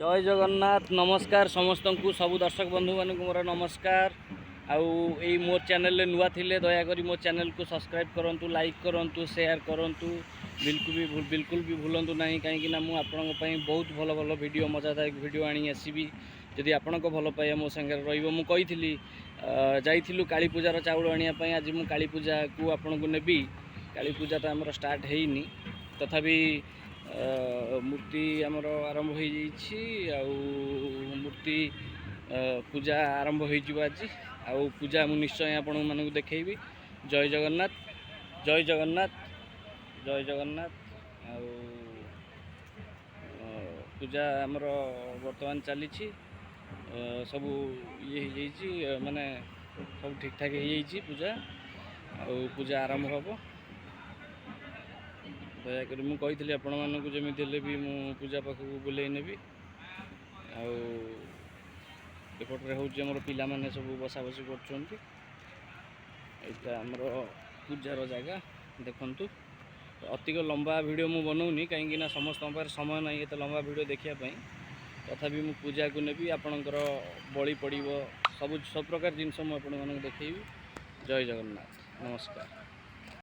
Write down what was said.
जय जगन्नाथ नमस्कार समस्त को सबू दर्शक बंधु मान मोर नमस्कार। आउ यही मोर चैनल नुआ थिले दयाकोरी मो चैनल को सब्सक्राइब करूँ, लाइक करूँ, शेयर करूँ, बिल्कुल भी भूलु ना कहीं आपण बहुत भल भल वीडियो मजादायक वीडियो आनी आसबि। जदि आपण भल पाइबा मो संगे रही जाइलु कालीपूजार चाउल आने आज मु कालीपूजा को आपन को नेबी। कालीपूजा तो आमर स्टार्ट हैनी तथापि मूर्ति आमर आरंभ हो मूर्ति पूजा आरंभ हो आज आउ पूजा मु निश्चय आपण मानक देखैबी। जय जगन्नाथ जय जगन्नाथ जय जगन्नाथ। आउ पूजा आमर वर्तमान चली सब ये माने सब ठीक ठाक हो पूजा आउ पूजा आरंभ हम। दयाकोरी मुझे कही आपण मानक जमी भी मु पूजा पाखक बुले नेबी। आउपटे हूँ आम पिला माने सब बसा बसी कर पूजार जगह देखु। अतिक लंबा वीडियो मु बनाऊनी कहीं समस्त समय ना ये लंबा वीडियो देखापी। तथापि मु पूजा को नेबी आपणकर बलि पड़ो सब प्रकार जिनस मुझे देखी। जय जगन्नाथ नमस्कार।